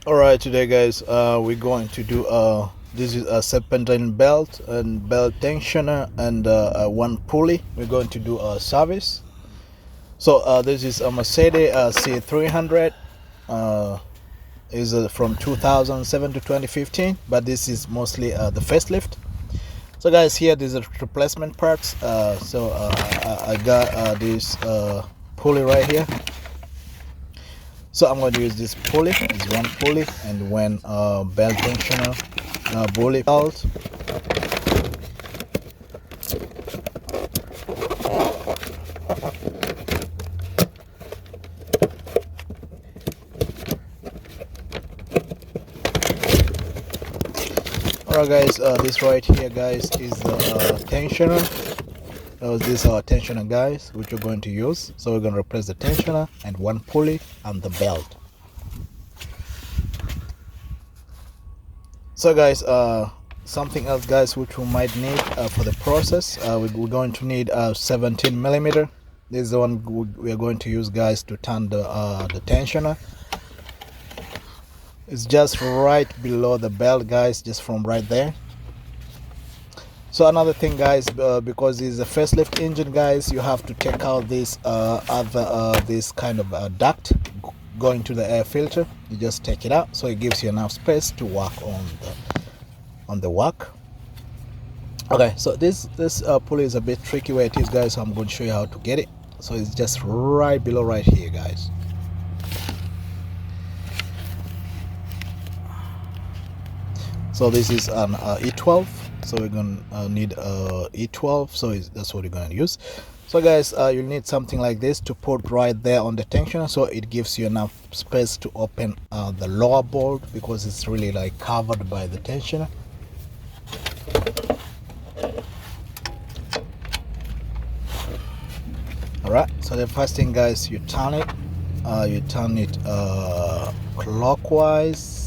Alright, today guys, we're going to do this is a serpentine belt and belt tensioner and one pulley. We're going to do a service. So this is a Mercedes C300. Is from 2007 to 2015, but this is mostly the facelift. So guys, here these are replacement parts. I got this pulley right here. So I'm going to use this pulley. It's one pulley and one belt tensioner pulley belt. Alright guys, this right here guys is the tensioner. These are tensioner guys which we're going to use. So we're going to replace the tensioner and one pulley and the belt. So guys, something else guys which we might need for the process, we're going to need 17 millimeter. This is the one we are going to use guys to turn the tensioner. It's just right below the belt guys, just from right there. So another thing guys, because it's a facelift engine guys, you have to take out this this kind of duct going to the air filter. You just take it out so it gives you enough space to work on the work. Okay, so this pulley is a bit tricky where it is guys, so I'm going to show you how to get it. So it's just right below right here guys. So this is an E12, so we're going to need a E12, so that's what we're going to use. So guys, you'll need something like this to put right there on the tensioner, so it gives you enough space to open the lower bolt, because it's really like covered by the tensioner. Alright, so the first thing guys, you turn it clockwise.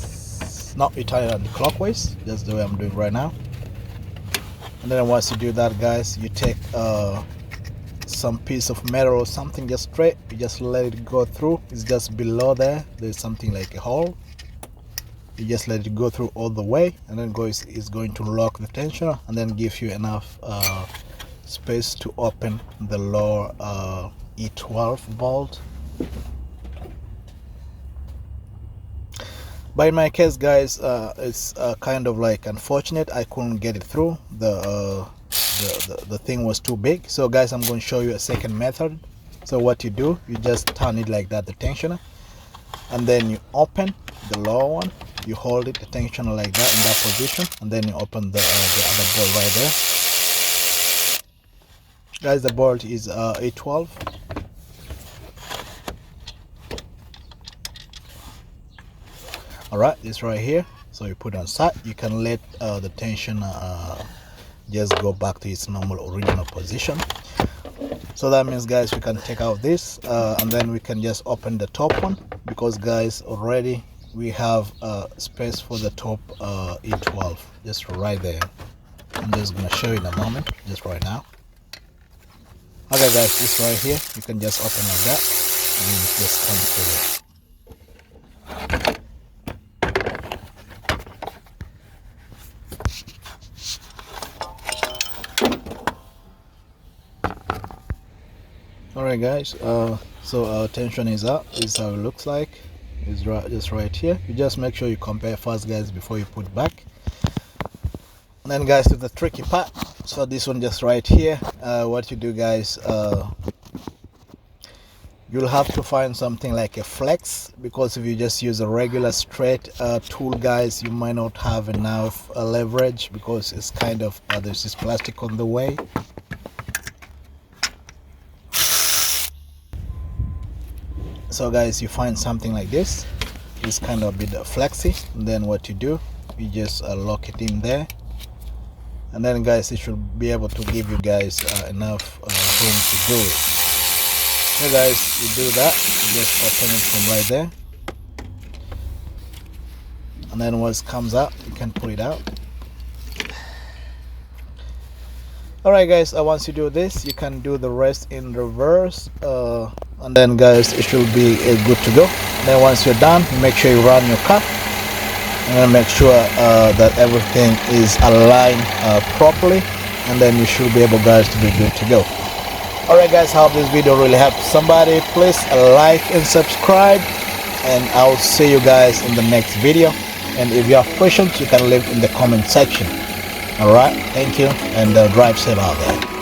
No, you turn it anti-clockwise, just the way I'm doing right now. And then once you do that guys, you take some piece of metal or something just straight, you just let it go through. It's just below there, there's something like a hole. You just let it go through all the way, and then it's going to lock the tensioner and then give you enough space to open the lower E12 bolt. But in my case guys, it's kind of like unfortunate I couldn't get it through. The thing was too big. So guys, I'm going to show you a second method. So what you do, you just turn it like that, the tensioner, and then you open the lower one. You hold it, the tensioner, like that, in that position, and then you open the other bolt right there. Guys, the bolt is A12. Alright, this right here, so you put it on side. You can let the tension just go back to its normal original position. So that means guys, we can take out this and then we can just open the top one, because guys, already we have space for the top E12 just right there. I'm just gonna show you in a moment, just right now. Okay guys, this right here, you can just open like that and it just comes through. Alright guys, so our tension is up. This is how it looks like. It's just right here. You just make sure you compare first guys before you put back. And then guys, to the tricky part, so this one just right here, what you do guys, you'll have to find something like a flex, because if you just use a regular straight tool guys, you might not have enough leverage, because it's kind of there's this plastic on the way. So guys, you find something like this, it's kind of a bit flexy, and then what you do, you just lock it in there, and then guys, it should be able to give you guys enough room to do it. So guys, you do that, you just open it from right there, and then once it comes out, you can pull it out. Alright guys, once you do this, you can do the rest in reverse, and then guys, it should be good to go. Then once you're done, make sure you run your car I'm gonna make sure that everything is aligned properly, and then you should be able, guys, to be good to go. Alright guys, I hope this video really helped somebody. Please like and subscribe, and I'll see you guys in the next video. And if you have questions, you can leave in the comment section. Alright, thank you, and drive safe out there.